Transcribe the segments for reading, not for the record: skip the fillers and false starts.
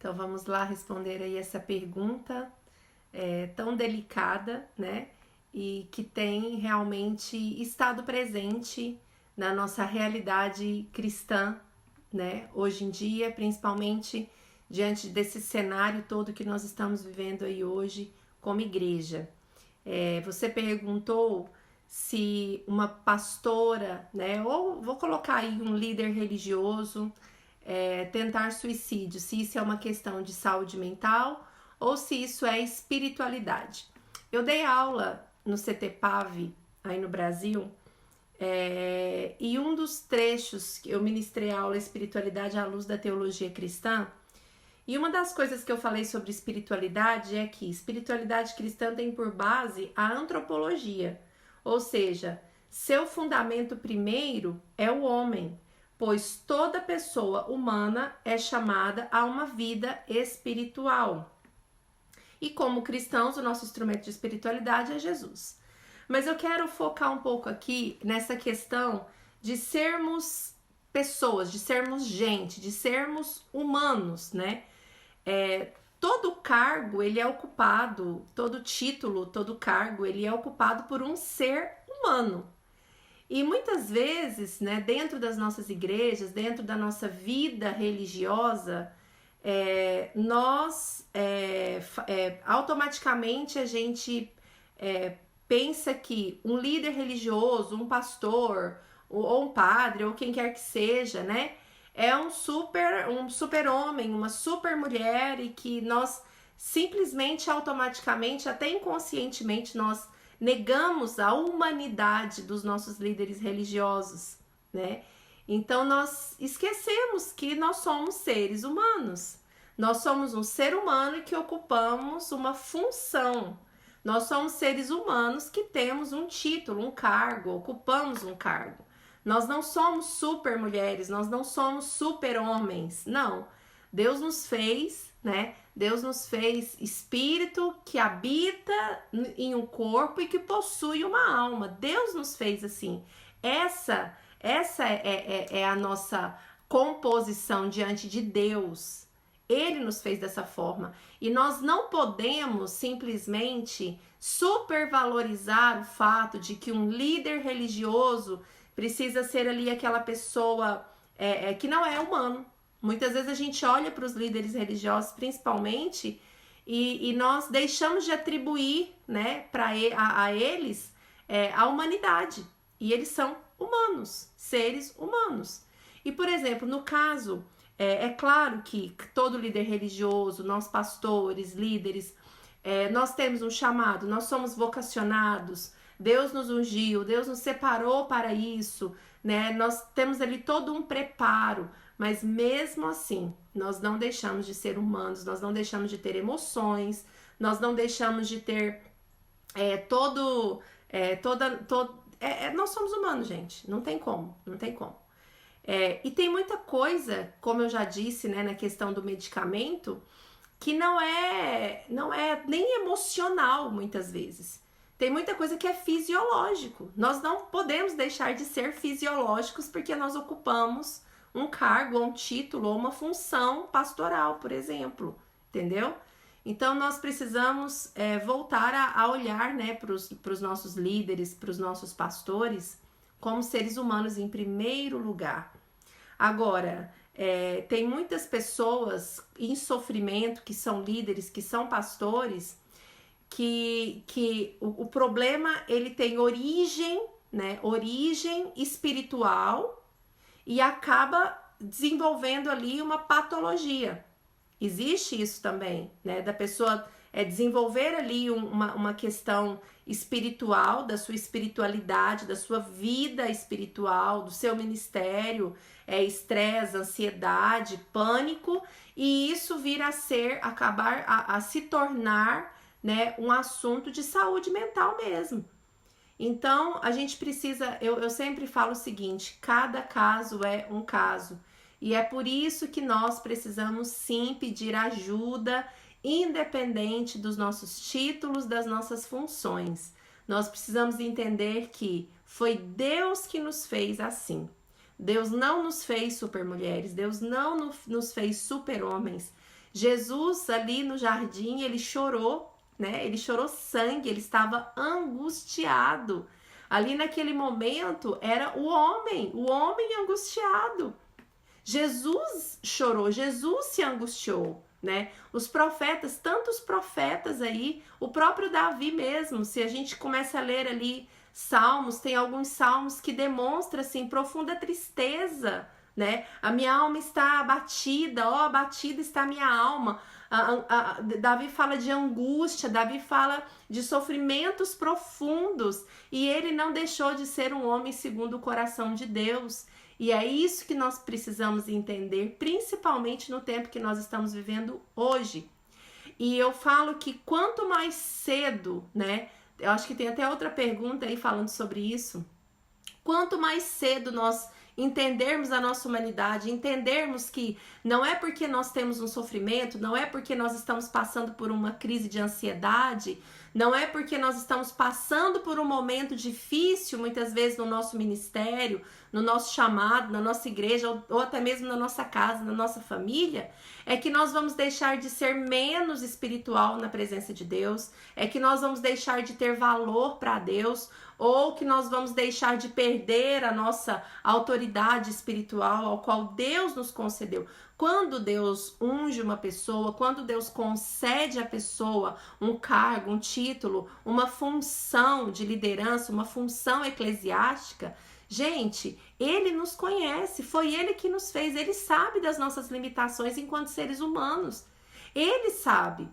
Então vamos lá responder aí essa pergunta tão delicada, né? E que tem realmente estado presente na nossa realidade cristã, né? Hoje em dia, principalmente diante desse cenário todo que nós estamos vivendo aí hoje como igreja. Você perguntou se uma pastora, né? Ou vou colocar aí um líder religioso tentar suicídio, se isso é uma questão de saúde mental ou se isso é espiritualidade. Eu dei aula no CTPAV aí no Brasil e um dos trechos que eu ministrei a aula Espiritualidade à Luz da Teologia Cristã, e uma das coisas que eu falei sobre espiritualidade é que espiritualidade cristã tem por base a antropologia, ou seja, seu fundamento primeiro é o homem, pois toda pessoa humana é chamada a uma vida espiritual. E como cristãos, o nosso instrumento de espiritualidade é Jesus. Mas eu quero focar um pouco aqui nessa questão de sermos pessoas, de sermos gente, de sermos humanos, né? Todo cargo, ele é ocupado, todo título, todo cargo, ele é ocupado por um ser humano. E muitas vezes, né, dentro das nossas igrejas, dentro da nossa vida religiosa, nós automaticamente a gente pensa que um líder religioso, um pastor, ou um padre, ou quem quer que seja, né, é um super homem, uma super mulher, e que nós simplesmente, automaticamente, até inconscientemente, nós negamos a humanidade dos nossos líderes religiosos, né? Então nós esquecemos que nós somos seres humanos. Nós somos um ser humano e que ocupamos uma função. Nós somos seres humanos que temos um título, um cargo, ocupamos um cargo. Nós não somos super mulheres, nós não somos super homens, não. Deus nos fez, né? Deus nos fez espírito que habita em um corpo e que possui uma alma. Deus nos fez assim. Essa é a nossa composição diante de Deus. Ele nos fez dessa forma. E nós não podemos simplesmente supervalorizar o fato de que um líder religioso precisa ser ali aquela pessoa que não é humano. Muitas vezes a gente olha para os líderes religiosos, principalmente, e nós deixamos de atribuir, né, a eles a humanidade. E eles são humanos, seres humanos. E, por exemplo, no caso, é claro que todo líder religioso, nós pastores, líderes, nós temos um chamado, nós somos vocacionados, Deus nos ungiu, Deus nos separou para isso, né? Nós temos ali todo um preparo, mas mesmo assim, nós não deixamos de ser humanos, nós não deixamos de ter emoções, nós não deixamos de ter nós somos humanos, gente, não tem como, não tem como. E tem muita coisa, como eu já disse, né, na questão do medicamento, que não é nem emocional muitas vezes. Tem muita coisa que é fisiológico. Nós não podemos deixar de ser fisiológicos porque nós ocupamos um cargo, ou um título, ou uma função pastoral, por exemplo, entendeu? Então nós precisamos voltar a olhar, né, para os nossos líderes, para os nossos pastores, como seres humanos em primeiro lugar. Agora, tem muitas pessoas em sofrimento, que são líderes, que são pastores, que o problema ele tem origem, né, origem espiritual, e acaba desenvolvendo ali uma patologia. Existe isso também, né, da pessoa desenvolver ali uma questão espiritual, da sua espiritualidade, da sua vida espiritual, do seu ministério, estresse, ansiedade, pânico, e isso vir a acabar a se tornar, né, um assunto de saúde mental mesmo. Então, a gente precisa, eu sempre falo o seguinte, cada caso é um caso. E é por isso que nós precisamos sim pedir ajuda, independente dos nossos títulos, das nossas funções. Nós precisamos entender que foi Deus que nos fez assim. Deus não nos fez super mulheres, Deus não nos fez super homens. Jesus ali no jardim, ele chorou, né? Ele chorou sangue, ele estava angustiado. Ali naquele momento era o homem angustiado. Jesus chorou, Jesus se angustiou, né? Os profetas, tantos profetas aí, o próprio Davi mesmo, se a gente começa a ler ali salmos, tem alguns salmos que demonstram assim profunda tristeza, né? A minha alma está abatida, ó, abatida está a minha alma. Davi fala de angústia, Davi fala de sofrimentos profundos, e ele não deixou de ser um homem segundo o coração de Deus. E é isso que nós precisamos entender, principalmente no tempo que nós estamos vivendo hoje. E eu falo que quanto mais cedo, né? Eu acho que tem até outra pergunta aí falando sobre isso. Quanto mais cedo nós entendermos a nossa humanidade, entendermos que não é porque nós temos um sofrimento, não é porque nós estamos passando por uma crise de ansiedade, não é porque nós estamos passando por um momento difícil, muitas vezes no nosso ministério, no nosso chamado, na nossa igreja, ou até mesmo na nossa casa, na nossa família, é que nós vamos deixar de ser menos espiritual na presença de Deus, é que nós vamos deixar de ter valor para Deus, ou que nós vamos deixar de perder a nossa autoridade espiritual ao qual Deus nos concedeu. Quando Deus unge uma pessoa, quando Deus concede à pessoa um cargo, um título, uma função de liderança, uma função eclesiástica, gente, Ele nos conhece, foi Ele que nos fez, Ele sabe das nossas limitações enquanto seres humanos. Ele sabe.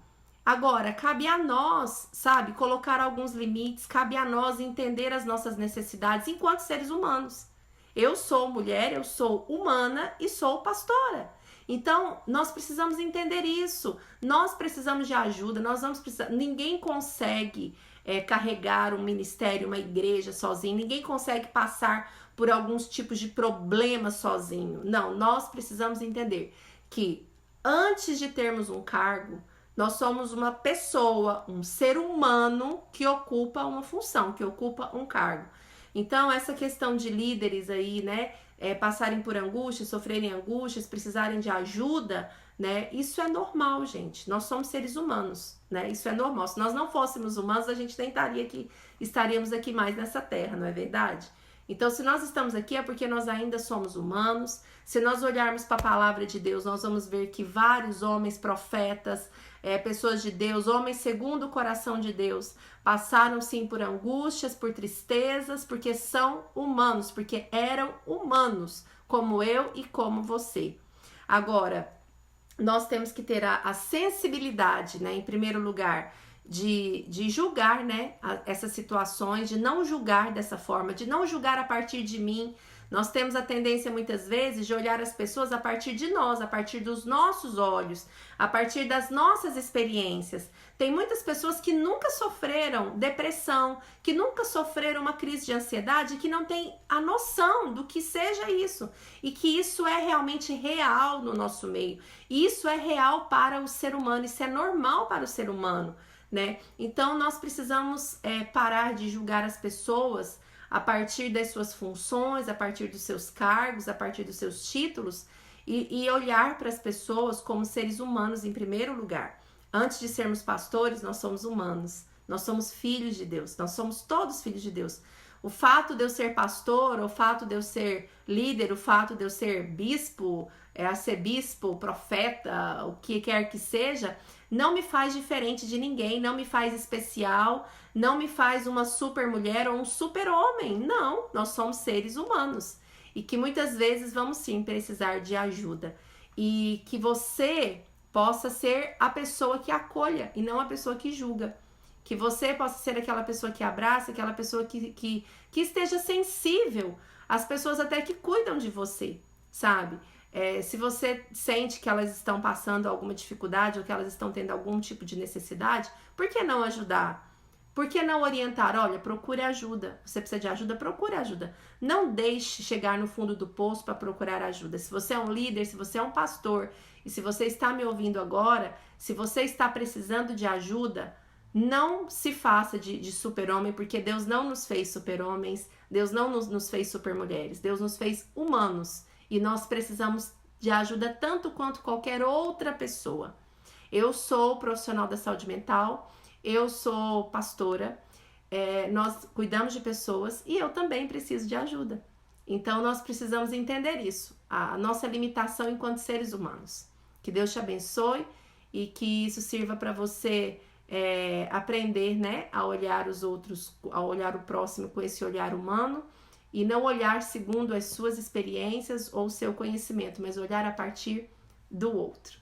Agora, cabe a nós, sabe, colocar alguns limites, cabe a nós entender as nossas necessidades enquanto seres humanos. Eu sou mulher, eu sou humana e sou pastora. Então, nós precisamos entender isso. Nós precisamos de ajuda, nós vamos precisar. Ninguém consegue carregar um ministério, uma igreja sozinho, ninguém consegue passar por alguns tipos de problemas sozinho. Não, nós precisamos entender que antes de termos um cargo, nós somos uma pessoa, um ser humano que ocupa uma função, que ocupa um cargo. Então, essa questão de líderes aí, né, passarem por angústias, sofrerem angústias, precisarem de ajuda, né, isso é normal, gente. Nós somos seres humanos, né, isso é normal. Se nós não fôssemos humanos, a gente nem estaríamos aqui mais nessa terra, não é verdade? Então, se nós estamos aqui é porque nós ainda somos humanos. Se nós olharmos para a palavra de Deus, nós vamos ver que vários homens, profetas, pessoas de Deus, homens segundo o coração de Deus, passaram sim por angústias, por tristezas, porque são humanos, porque eram humanos, como eu e como você. Agora, nós temos que ter a sensibilidade, né, em primeiro lugar, de julgar, né, essas situações, de não julgar dessa forma, de não julgar a partir de mim. Nós temos a tendência muitas vezes de olhar as pessoas a partir de nós, a partir dos nossos olhos, a partir das nossas experiências. Tem muitas pessoas que nunca sofreram depressão, que nunca sofreram uma crise de ansiedade, que não têm a noção do que seja isso e que isso é realmente real no nosso meio. Isso é real para o ser humano, isso é normal para o ser humano, né? Então nós precisamos parar de julgar as pessoas a partir das suas funções, a partir dos seus cargos, a partir dos seus títulos e olhar para as pessoas como seres humanos em primeiro lugar. Antes de sermos pastores, nós somos humanos, nós somos filhos de Deus, nós somos todos filhos de Deus. O fato de eu ser pastor, o fato de eu ser líder, o fato de eu ser bispo, arcebispo, profeta, o que quer que seja, não me faz diferente de ninguém, não me faz especial, não me faz uma super mulher ou um super homem. Não, nós somos seres humanos e que muitas vezes vamos sim precisar de ajuda. E que você possa ser a pessoa que acolha e não a pessoa que julga. Que você possa ser aquela pessoa que abraça, aquela pessoa que esteja sensível às pessoas até que cuidam de você, sabe? Se você sente que elas estão passando alguma dificuldade ou que elas estão tendo algum tipo de necessidade, por que não ajudar? Por que não orientar? Olha, procure ajuda. Você precisa de ajuda? Procure ajuda. Não deixe chegar no fundo do poço para procurar ajuda. Se você é um líder, se você é um pastor e se você está me ouvindo agora, se você está precisando de ajuda, não se faça de super-homem, porque Deus não nos fez super-homens, Deus não nos fez super-mulheres, Deus nos fez humanos. E nós precisamos de ajuda tanto quanto qualquer outra pessoa. Eu sou profissional da saúde mental, eu sou pastora, nós cuidamos de pessoas e eu também preciso de ajuda. Então, nós precisamos entender isso, a nossa limitação enquanto seres humanos. Que Deus te abençoe e que isso sirva para você aprender, né, a olhar os outros, a olhar o próximo com esse olhar humano e não olhar segundo as suas experiências ou seu conhecimento, mas olhar a partir do outro.